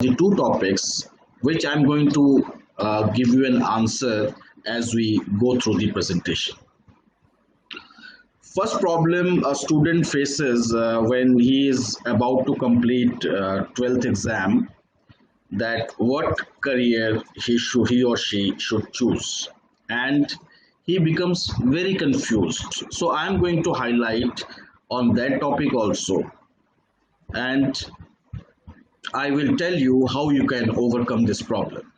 the two topics which I'm going to give you an answer as we go through the presentation. First problem a student faces when he is about to complete 12th exam, that what career he or she should choose, and he becomes very confused. So I'm going to highlight on that topic also, and I will tell you how you can overcome this problem.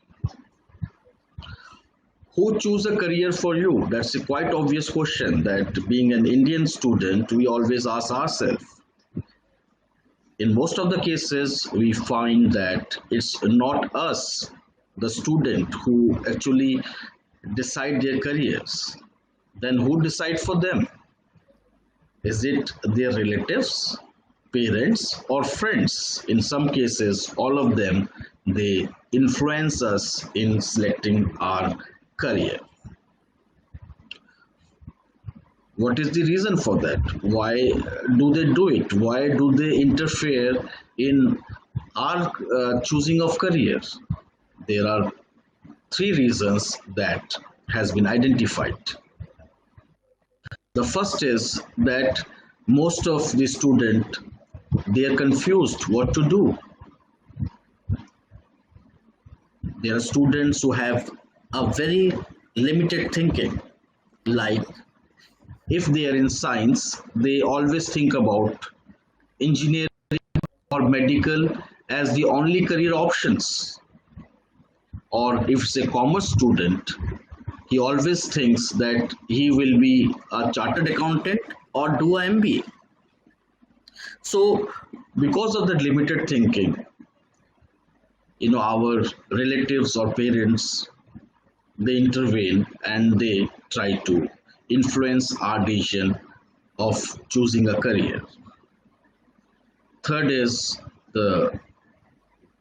Who choose a career for you? That's a quite obvious question that being an Indian student, we always ask ourselves. In most of the cases, we find that it's not us, the student, who actually decide their careers. Then who decide for them? Is it their relatives, parents, or friends? In some cases, all of them, they influence us in selecting our career. What is the reason for that? Why do they do it? Why do they interfere in our choosing of careers? There are three reasons that has been identified. The first is that most of the student, they are confused what to do. There are students who have a very limited thinking, like if they are in science, they always think about engineering or medical as the only career options. Or if it's a commerce student, he always thinks that he will be a chartered accountant or do a MBA. So because of that limited thinking, our relatives or parents, they intervene and they try to influence our decision of choosing a career. Third is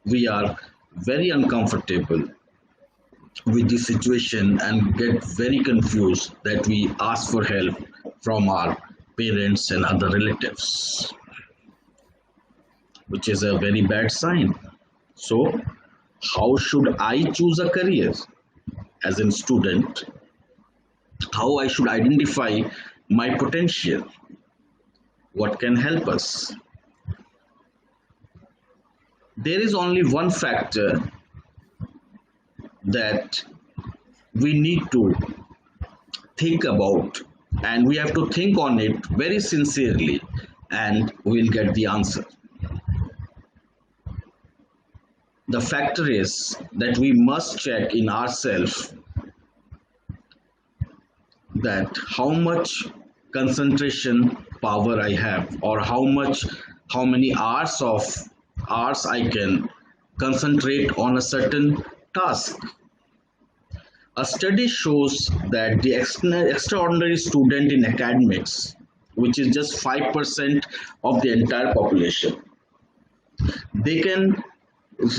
we are very uncomfortable with the situation and get very confused that we ask for help from our parents and other relatives, which is a very bad sign. So how should I choose a career as a student? How I should identify my potential? What can help us? There is only one factor that we need to think about, and we have to think on it very sincerely, and we'll get the answer. The factor is that we must check in ourselves that how much concentration power I have, or how many hours I can concentrate on a certain task. A study shows that the extraordinary student in academics, which is just 5% of the entire population, they can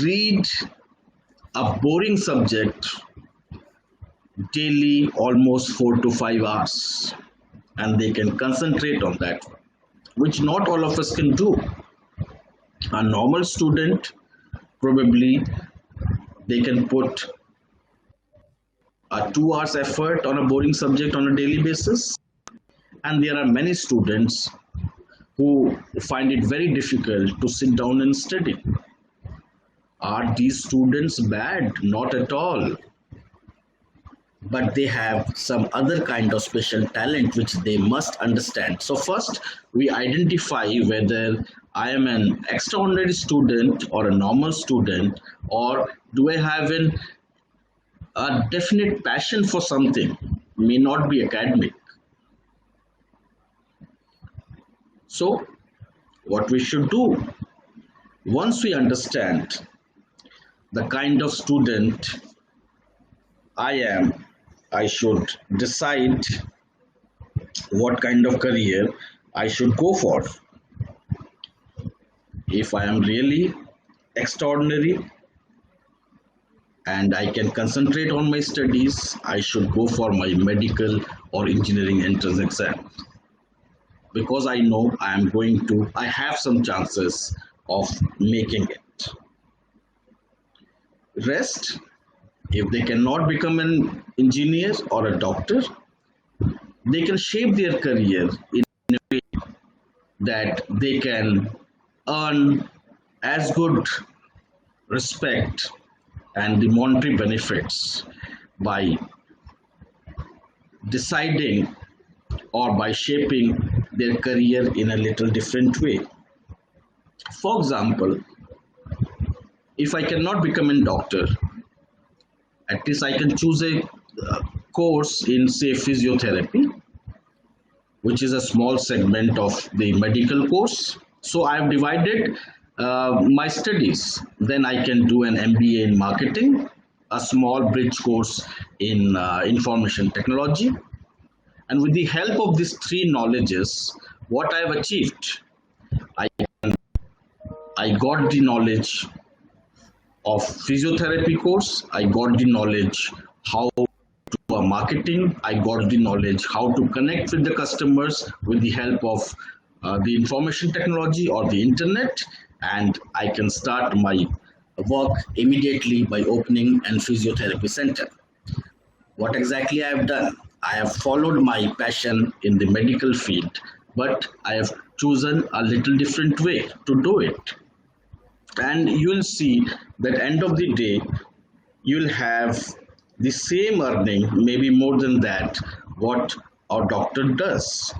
read a boring subject daily almost 4 to 5 hours, and they can concentrate on that, which not all of us can do. A normal student, probably they can put a 2 hours effort on a boring subject on a daily basis, and there are many students who find it very difficult to sit down and study. Are these students bad? Not at all. But they have some other kind of special talent which they must understand. So first, we identify whether I am an extraordinary student or a normal student, or do I have a definite passion for something, may not be academic. So what we should do, once we understand the kind of student I am, I should decide what kind of career I should go for. If I am really extraordinary and I can concentrate on my studies, I should go for my medical or engineering entrance exam, because I know I have some chances of making it. Rest, if they cannot become an engineer or a doctor, they can shape their career in a way that they can earn as good respect and the monetary benefits by deciding or by shaping their career in a little different way. For example, if I cannot become a doctor, at least I can choose a course in, say, physiotherapy, which is a small segment of the medical course. So I have divided my studies. Then I can do an MBA in marketing, a small bridge course in information technology. And with the help of these three knowledges, what I have achieved, I, I got the knowledge of physiotherapy course, I got the knowledge how marketing, I got the knowledge how to connect with the customers with the help of the information technology or the internet, and I can start my work immediately by opening an physiotherapy center. What exactly I have done? I have followed my passion in the medical field, but I have chosen a little different way to do it. And you will see that end of the day, you'll have the same earning, maybe more than that, what our doctor does.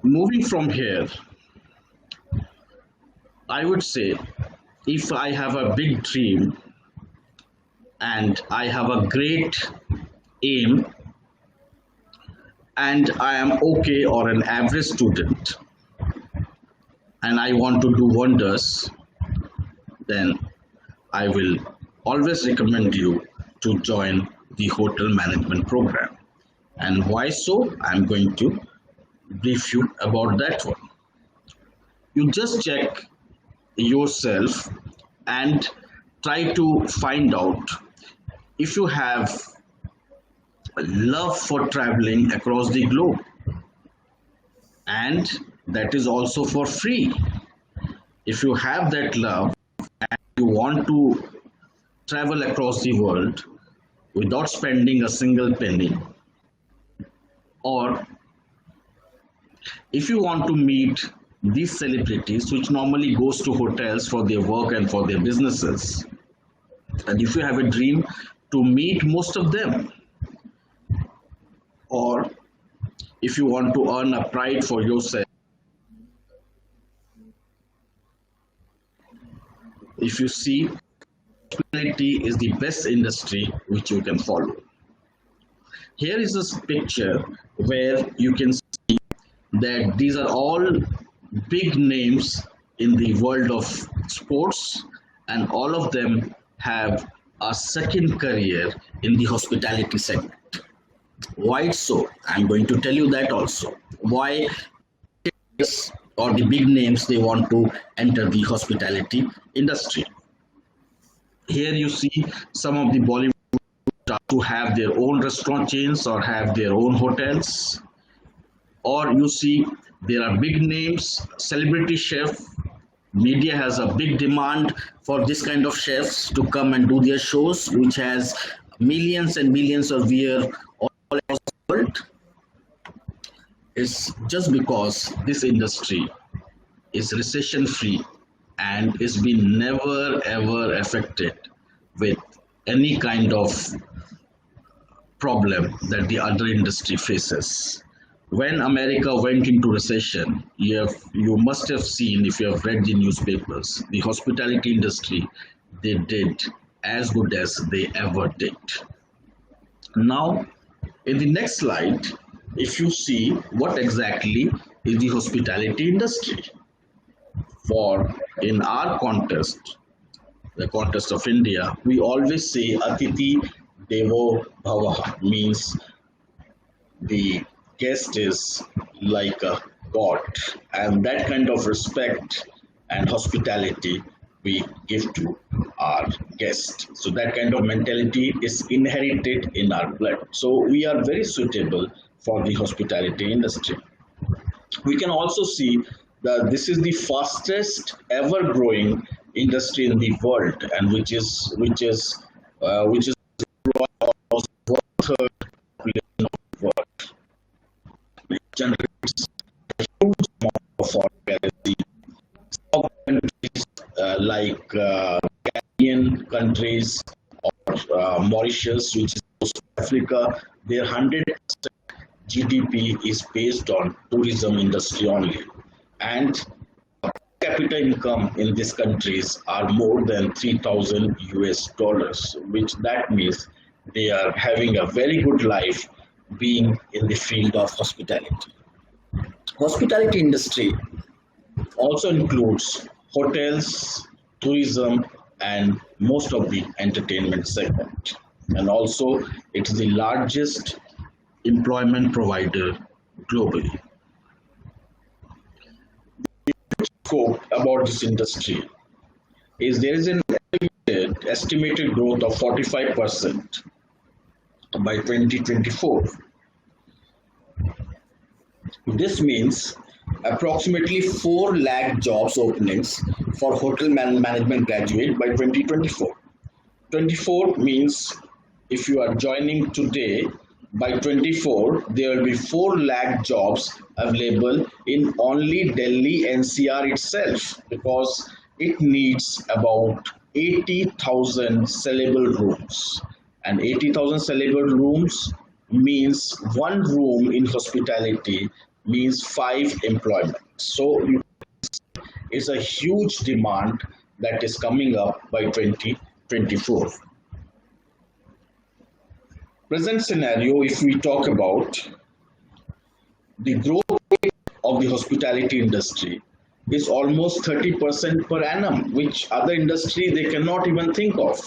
Moving from here, I would say if I have a big dream and I have a great aim and I am okay or an average student and I want to do wonders, then I will always recommend you to join the hotel management program. And why so? I'm going to brief you about that one. You just check yourself and try to find out if you have a love for traveling across the globe, and that is also for free. If you have that love and you want to travel across the world without spending a single penny, or if you want to meet these celebrities which normally goes to hotels for their work and for their businesses, and if you have a dream to meet most of them, or if you want to earn a pride for yourself, if you see, hospitality is the best industry which you can follow. Here is a picture where you can see that these are all big names in the world of sports, and all of them have a second career in the hospitality segment. Why so? I'm going to tell you that also. Why or the big names they want to enter the hospitality industry. Here you see some of the Bollywood stars to have their own restaurant chains or have their own hotels. Or you see there are big names, celebrity chef. Media has a big demand for this kind of chefs to come and do their shows, which has millions and millions of viewers all across the world. It's just because this industry is recession free and it's been never ever affected with any kind of problem that the other industry faces. When America went into recession, you must have seen, if you have read the newspapers, the hospitality industry, they did as good as they ever did. Now, in the next slide, if you see what exactly is the hospitality industry. For in our contest, the contest of India, we always say Atiti Devo Bhava, means the guest is like a god, and that kind of respect and hospitality we give to our guest. So that kind of mentality is inherited in our blood. So we are very suitable for the hospitality industry. We can also see that this is the fastest ever growing industry in the world, and which is almost one third population of the world. It generates a huge amount of foreign currency. Some countries like Caribbean countries or Mauritius, which is West Africa, their 100% GDP is based on tourism industry only, and capita income in these countries are more than 3,000 US dollars, which that means they are having a very good life being in the field of hospitality. Hospitality industry also includes hotels, tourism, and most of the entertainment segment. And also, it is the largest employment provider globally. Scope about this industry is there is an estimated growth of 45% by 2024. This means approximately 4 lakh jobs openings for hotel management graduate by 2024. 24 means if you are joining today, by 24 there will be 4 lakh jobs available in only Delhi NCR itself, because it needs about 80,000 sellable rooms, and 80,000 sellable rooms means one room in hospitality means 5 employment. So it's a huge demand that is coming up by 2024. Present scenario, if we talk about the growth rate of the hospitality industry is almost 30% per annum, which other industry they cannot even think of.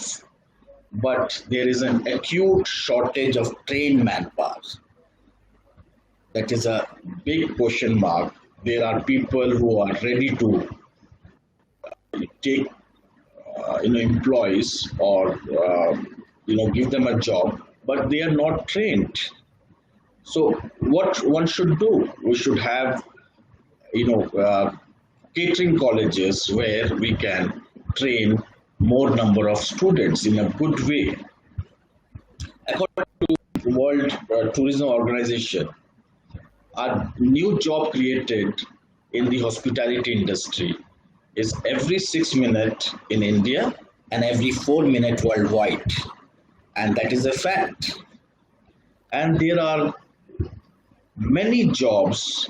But there is an acute shortage of trained manpower. That is a big question mark. There are people who are ready to take employees or give them a job, but they are not trained. So what one should do? We should have catering colleges where we can train more number of students in a good way. According to World Tourism Organization, a new job created in the hospitality industry is every 6 minutes in India and every 4 minutes worldwide. And that is a fact. And there are many jobs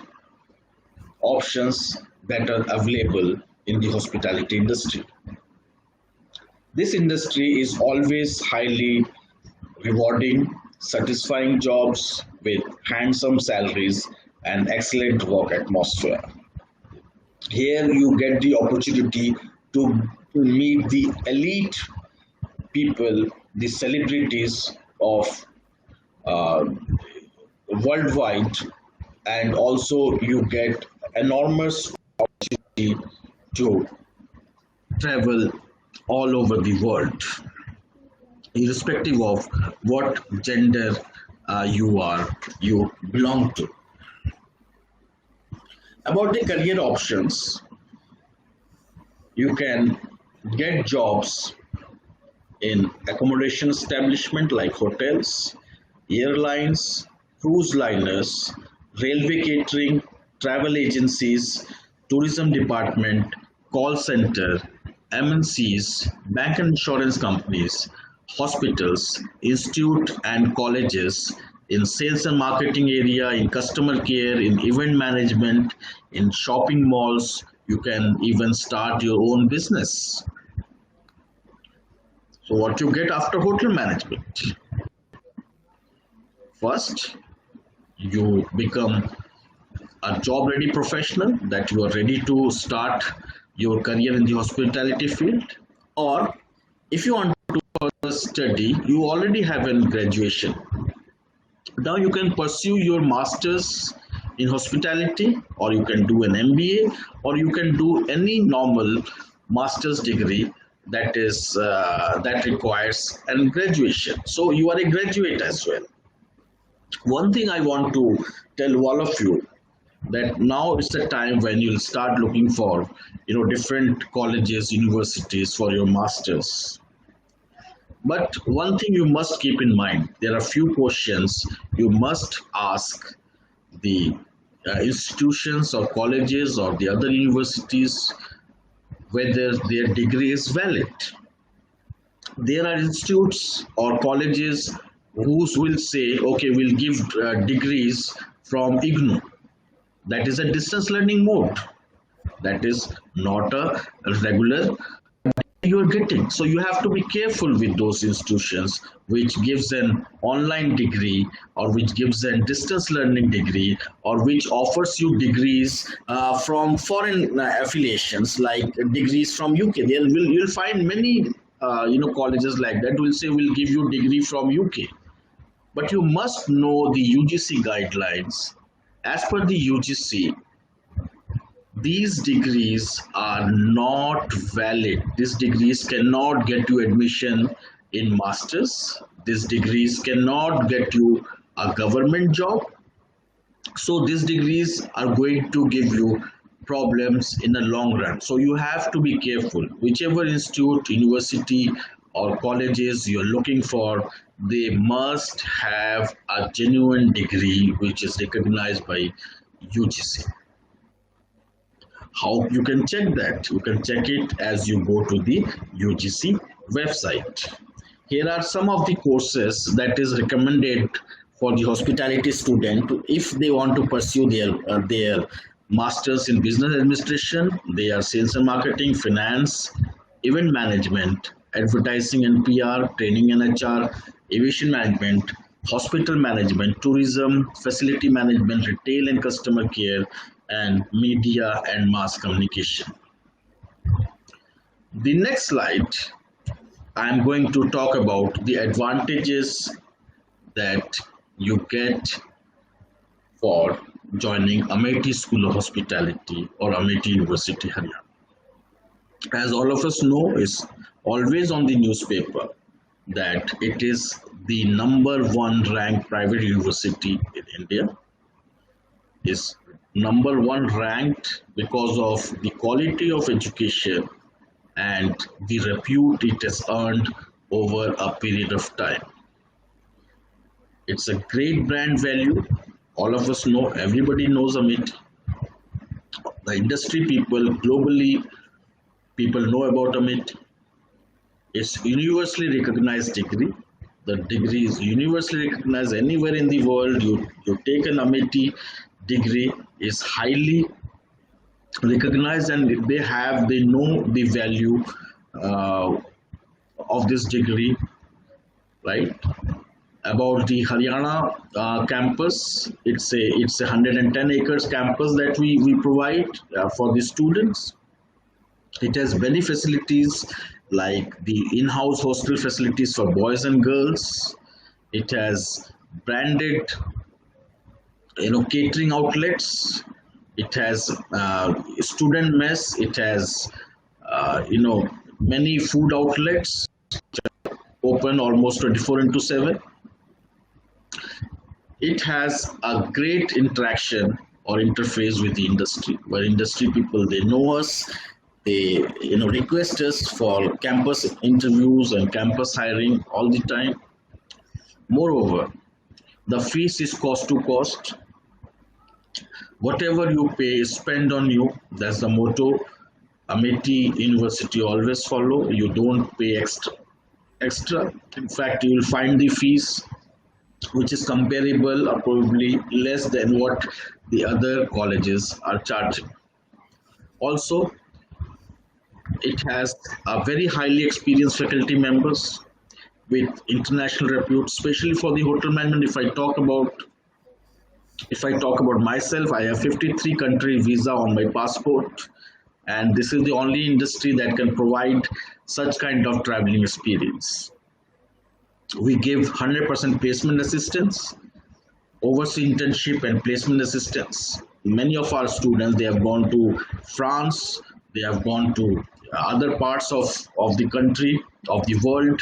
options that are available in the hospitality industry. This industry is always highly rewarding, satisfying jobs with handsome salaries and excellent work atmosphere. Here you get the opportunity to meet the elite people, the celebrities of worldwide, and also you get enormous opportunity to travel all over the world, irrespective of what gender you belong to. About the career options, you can get jobs in accommodation establishment like hotels, airlines, cruise liners, railway catering, travel agencies, tourism department, call center, MNCs, bank and insurance companies, hospitals, institute and colleges, in sales and marketing area, in customer care, in event management, in shopping malls. You can even start your own business. So what you get after hotel management? First, you become a job ready professional, that you are ready to start your career in the hospitality field. Or if you want to further study, you already have a graduation. Now you can pursue your masters in hospitality, or you can do an MBA, or you can do any normal master's degree that requires a graduation. So you are a graduate as well. One thing I want to tell all of you, that now it's the time when you'll start looking for different colleges, universities for your masters. But one thing you must keep in mind, there are few questions you must ask the institutions or colleges or the other universities whether their degree is valid. There are institutes or colleges who will say, okay, we'll give degrees from IGNU. That is a distance learning mode. That is not a regular you're getting. So you have to be careful with those institutions which gives an online degree or which gives a distance learning degree or which offers you degrees from foreign affiliations like degrees from UK. You'll find many colleges like that will say we'll give you degree from UK. But you must know the UGC guidelines. As per the UGC, these degrees are not valid. These degrees cannot get you admission in masters. These degrees cannot get you a government job. So these degrees are going to give you problems in the long run. So you have to be careful. Whichever institute, university or colleges you're looking for, they must have a genuine degree which is recognized by UGC. How you can check that? You can check it as you go to the UGC website. Here are some of the courses that is recommended for the hospitality student if they want to pursue their masters in business administration. They are sales and marketing, finance, event management, advertising and PR, training and HR, aviation management, hospital management, tourism, facility management, retail and customer care, and media and mass communication. The next slide, I'm going to talk about the advantages that you get for joining Amethi School of Hospitality or Amethi University, Haryana. As all of us know, it's always on the newspaper that it is the #1 ranked private university in India. Is #1 ranked because of the quality of education and the repute it has earned over a period of time. It's a great brand value. All of us know, everybody knows Amit. The industry people, globally, people know about Amit. It's universally recognized degree. The degree is universally recognized anywhere in the world. You take an Amity degree, is highly recognized, and they know the value of this degree, right? About the Haryana campus, it's a 110 acres campus that we provide for the students. It has many facilities like the in-house hostel facilities for boys and girls. It has branded catering outlets. It has student mess. It has many food outlets open almost 24/7. It has a great interaction or interface with the industry, where industry people, they know us, they request us for campus interviews and campus hiring all the time. Moreover, the fees is cost to cost. Whatever you pay is spent on you. That's the motto Amity University always follow. You don't pay extra. In fact, you will find the fees which is comparable or probably less than what the other colleges are charging. Also, it has a very highly experienced faculty members with international repute, especially for the hotel management. If I talk about myself, I have 53 country visa on my passport, and this is the only industry that can provide such kind of traveling experience. We give 100% placement assistance, overseas internship and placement assistance. Many of our students, they have gone to France, they have gone to other parts of the country, of the world,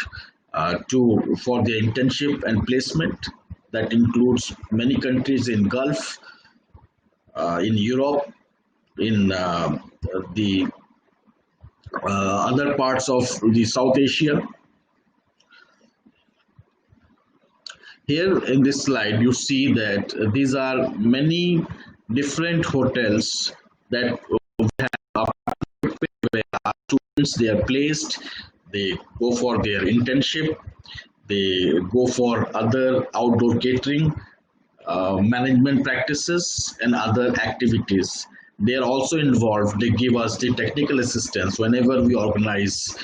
for their internship and placement. That includes many countries in Gulf, in Europe, in the other parts of the South Asia. Here in this slide, you see that these are many different hotels that have where our students they are placed, they go for their internship, they go for other outdoor catering, management practices, and other activities. They are also involved. They give us the technical assistance whenever we organize,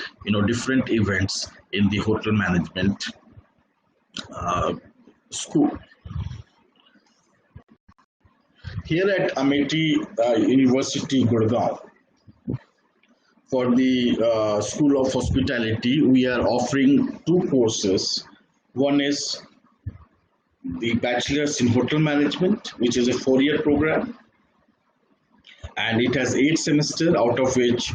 different events in the hotel management uh, school. Here at Amity University, Gurgaon, for the School of Hospitality, we are offering two courses. One is the Bachelor's in Hotel Management, which is a 4-year program, and it has 8 semesters, out of which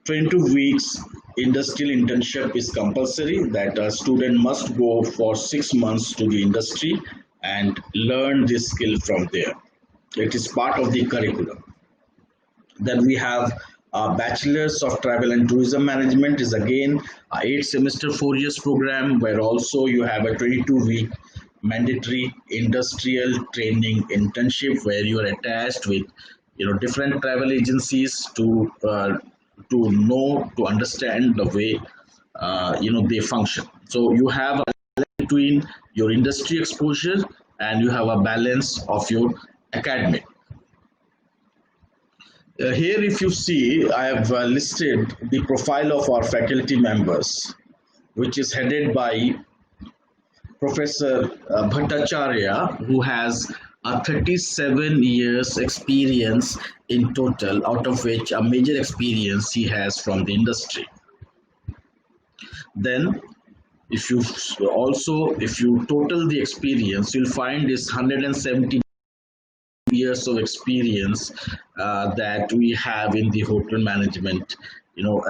22 weeks industrial internship is compulsory, that a student must go for 6 months to the industry and learn this skill from there. It is part of the curriculum. Then we have a Bachelor's of Travel and Tourism Management, is again a 8 semester 4 years program, where also you have a 22-week mandatory industrial training internship, where you are attached with different travel agencies to understand the way they function. So you have a balance between your industry exposure and you have a balance of your academic. Here, if you see, I have listed the profile of our faculty members, which is headed by Professor Bhattacharya, who has a 37 years experience in total, out of which a major experience he has from the industry. Then, if you total the experience, you'll find is 170 years of experience that we have in the hotel management,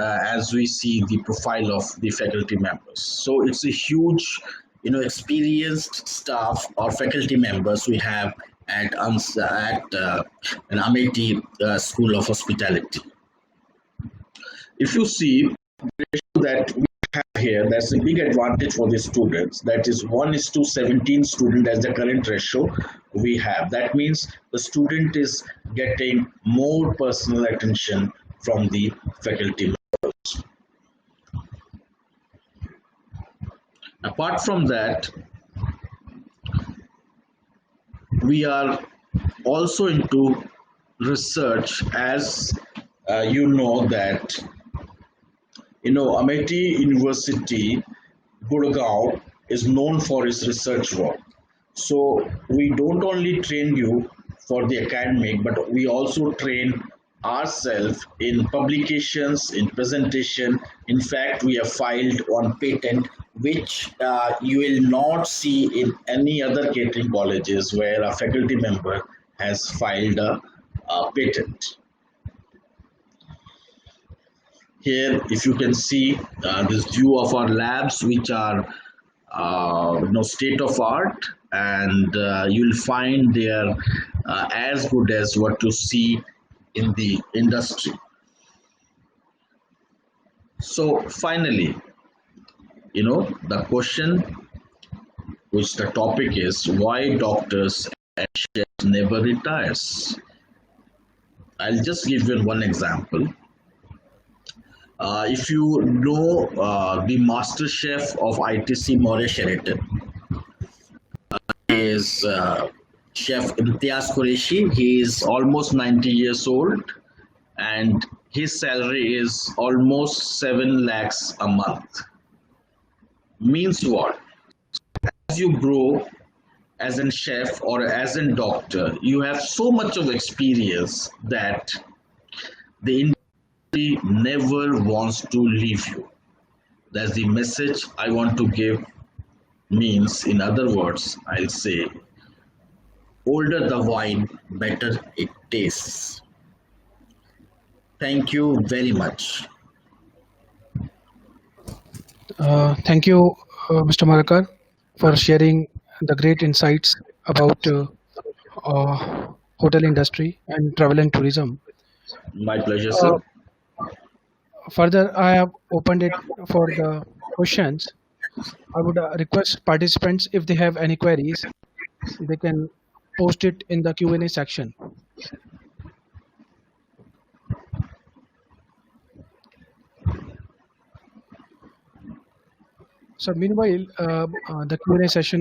as we see the profile of the faculty members. So it's a huge, experienced staff or faculty members we have at an Amity School of Hospitality. If you see the ratio that we have here, that's a big advantage for the students. That is 1:17 student as the current ratio we have. That means the student is getting more personal attention from the faculty members. Apart from that, we are also into research, as you know that Amity University, Gurgaon, is known for its research work. So we don't only train you for the academic, but we also train ourselves in publications, in presentation. In fact, we have filed on patent, which you will not see in any other catering colleges where a faculty member has filed a patent. Here, if you can see this view of our labs, which are state of art, and you'll find they are as good as what you see in the industry. So finally, the question, which the topic is, why doctors and chefs never retires. I'll just give you one example. If you know the master chef of ITC More Sheraton, is Chef Imtiaz Qureshi. He is almost 90 years old, and his salary is almost 7 lakhs a month. Means what? As you grow as a chef or as a doctor, you have so much of experience that the industry never wants to leave you. That's the message I want to give. Means, in other words, I'll say, older the wine, better it tastes. Thank you very much. Thank you, Mr. Marakar, for sharing the great insights about hotel industry and travel and tourism. My pleasure, Uh, sir. Further, I have opened it for the questions. I would request participants if they have any queries, they can post it in the Q&A section. So meanwhile, the Q&A session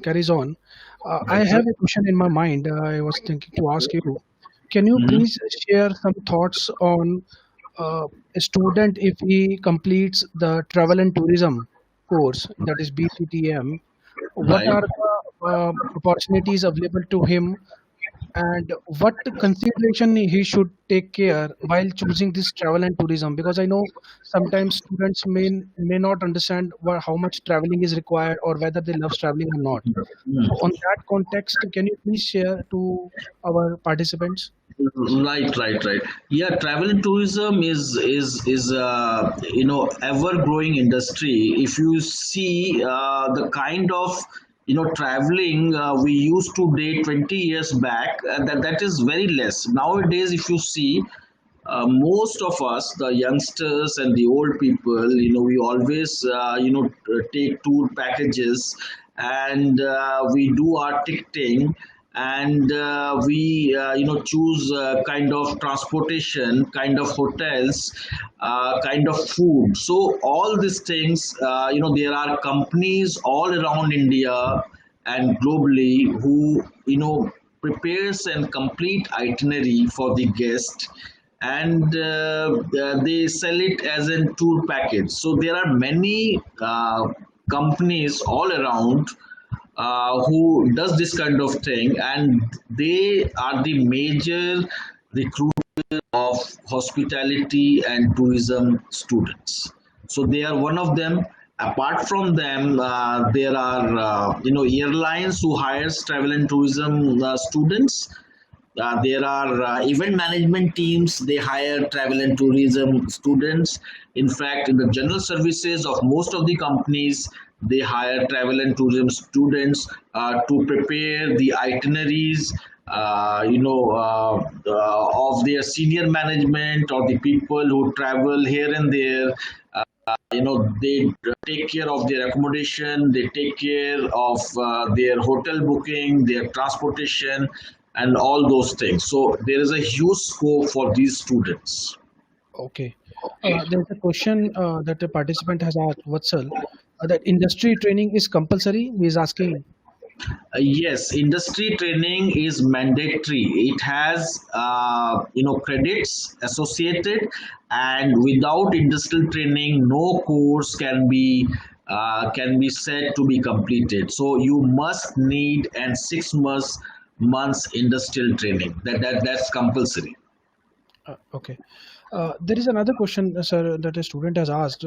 carries on. I Right, have sir. a question in my mind. I was thinking to ask you. Can you Mhm. please share some thoughts on uh, a student if he completes the travel and tourism course, that is BCTM? What Right. are the opportunities available to him, and what consideration he should take care while choosing this travel and tourism? Because I know sometimes students may not understand how much traveling is required or whether they love traveling or not. So Mm. on that context, can you please share to our participants? Right, right, right. Yeah, travel and tourism is ever growing industry. If you see the kind of traveling we used to date 20 years back, that is very less nowadays. If you see, most of us, the youngsters and the old people, we always take tour packages, and we do our ticketing, and we choose kind of transportation, kind of hotels, kind of food. So all these things, there are companies all around India and globally who prepares and complete itinerary for the guest, and they sell it as a tour package. So there are many companies all around who does this kind of thing, and they are the major recruiter of hospitality and tourism students. So they are one of them. Apart from them, there are airlines who hires travel and tourism students. There are event management teams, they hire travel and tourism students. In fact, in the general services of most of the companies, they hire travel and tourism students to prepare the itineraries, of their senior management or the people who travel here and there. They take care of their accommodation, they take care of their hotel booking, their transportation, and all those things. So there is a huge scope for these students. Okay. There's a question that a participant has asked, Vatsal, that industry training is compulsory. He is asking. Yes, industry training is mandatory. It has credits associated, and without industrial training, no course can be said to be completed. So you must need and 6 months industrial training. That's compulsory. Okay. There is another question, sir, that a student has asked.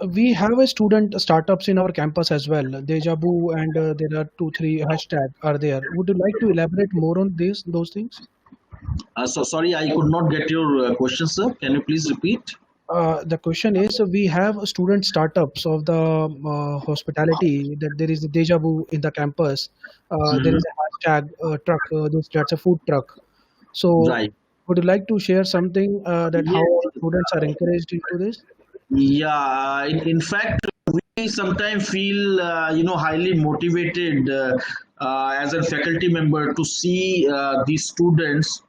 We have a student startups in our campus as well, Deja Vu, and there are two, three hashtag are there. Would you like to elaborate more on those things? So sorry, I could not get your question, sir. Can you please repeat? The question is, we have student startups of the hospitality, that there is a Deja Vu in the campus. There Mhm. is a hashtag truck, that's a food truck. So, Right. would you like to share something that how Yes. students are encouraged into this? Yeah, in fact, we sometimes feel, highly motivated as a faculty member to see these students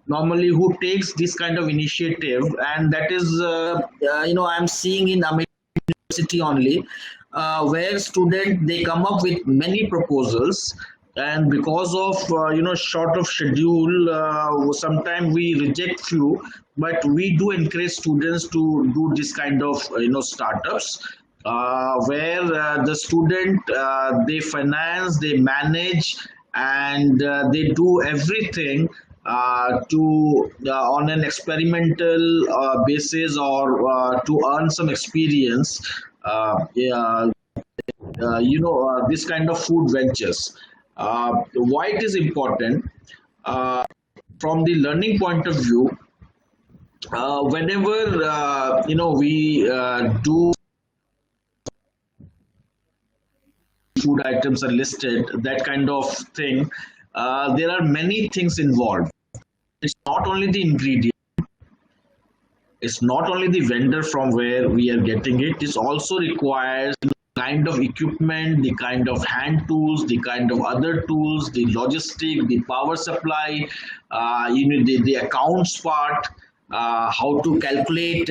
normally who takes this kind of initiative, and that is, I'm seeing in America university only, where student they come up with many proposals, and because of short of schedule, sometimes we reject few, but we do encourage students to do this kind of startups, where the student they finance, they manage, and they do everything to on an experimental basis, or to earn some experience. Yeah, this kind of food ventures. Why it is important? Uh, from the learning point of view, whenever we do food items are listed, that kind of thing, there are many things involved. It's not only the ingredient, it's not only the vendor from where we are getting it, it also requires the kind of equipment, the kind of hand tools, the kind of other tools, the logistic, the power supply, the accounts part, how to calculate,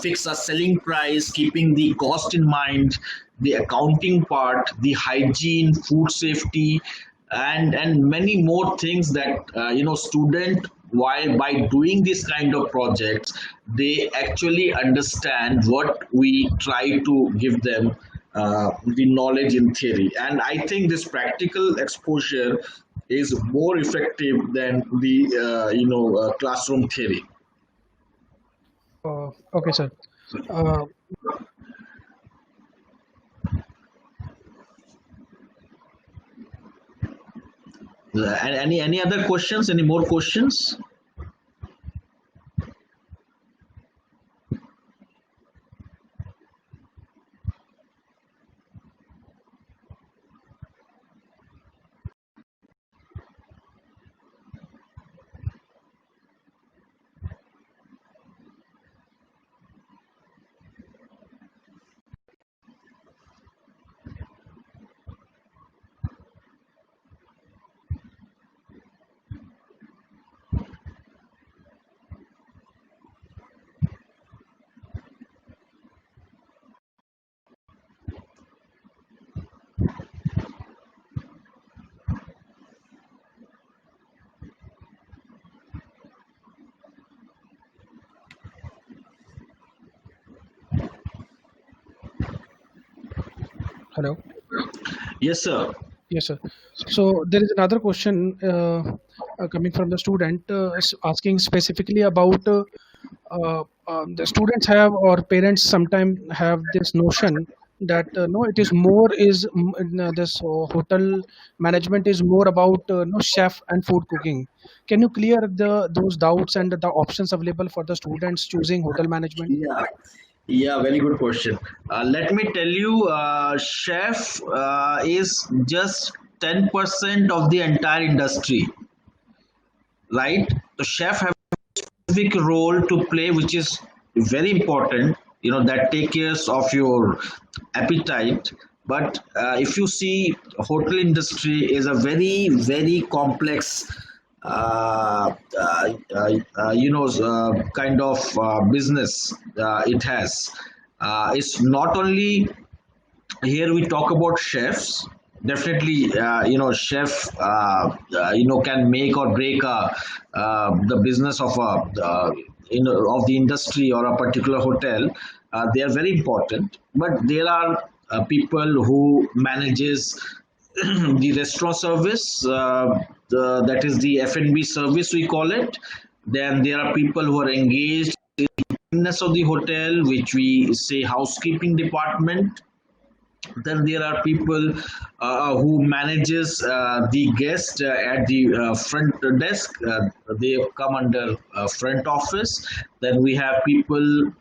fix a selling price, keeping the cost in mind, the accounting part, the hygiene, food safety, and many more things that student, while by doing this kind of projects, they actually understand what we try to give them, the knowledge in theory. And I think this practical exposure is more effective than the classroom theory. Okay, sir. Uh, And any other questions? Any more questions? Hello. Yes, sir. Yes, sir. So there is another question coming from the student asking specifically about the students have or parents sometimes have this notion that no, it is more is this hotel management is more about no chef and food cooking. Can you clear the those doubts and the options available for the students choosing hotel management? Yeah. Yeah, very good question. Let me tell you, chef is just 10% of the entire industry, right? The chef have a specific role to play, which is very important, that take care of your appetite. But if you see, hotel industry is a very, very complex kind of business it has. It's not only, here we talk about chefs. Definitely, chef can make or break the business of of the industry or a particular hotel. They are very important, but there are people who manages the restaurant service, that is the F&B service we call it. Then there are people who are engaged in the cleanliness of the hotel, which we say housekeeping department. Then there are people who manages the guest at the front desk. They come under front office. Then we have people in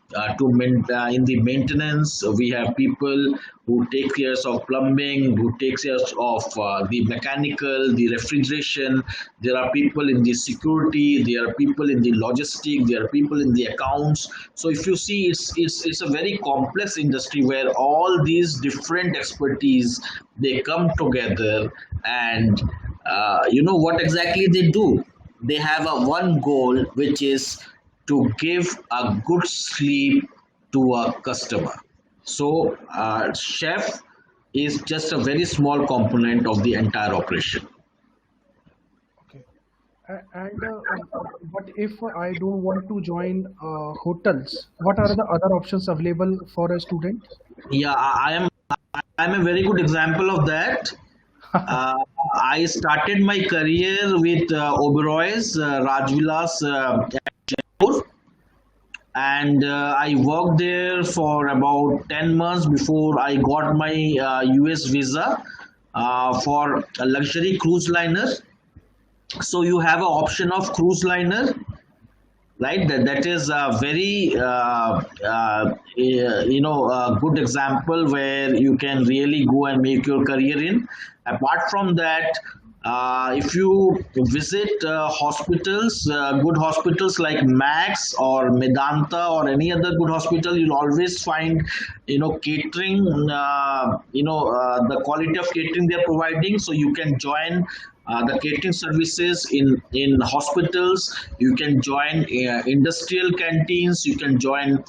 the maintenance. We have people who take care of plumbing, who takes care of the mechanical, the refrigeration. There are people in the security. There are people in the logistic. There are people in the accounts. So if you see, it's a very complex industry where all these different expertise, they come together, and what exactly they do. They have a one goal, which is to give a good sleep to a customer. So, chef is just a very small component of the entire operation. Okay. And what if I don't want to join hotels? What are the other options available for a student? Yeah, I'm a very good example of that. Uh, I started my career with Oberoi's Rajvilas Jaipur, and I worked there for about 10 months before I got my US visa for a luxury cruise liner. So you have an option of cruise liner, right? That is a very a good example where you can really go and make your career in. Apart from that, If you visit hospitals, good hospitals like Max or Medanta or any other good hospital, you'll always find, catering, the quality of catering they're providing. So you can join the catering services in hospitals. You can join industrial canteens. You can join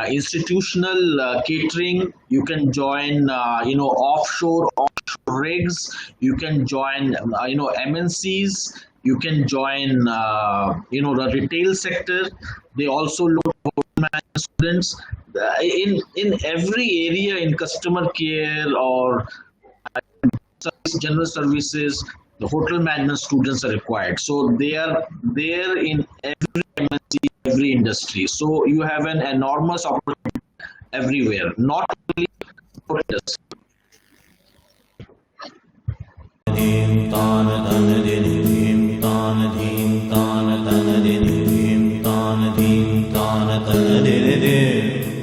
institutional catering. You can join, offshore rigs. You can join, MNCs. You can join, the retail sector. They also look for students in every area in customer care or general services. The hotel management students are required, so they are there in every MNC, every industry. So you have an enormous opportunity everywhere, not only for industry. Dim tan tan din dim tan dim tan tan din dim tan dim tan tan din dim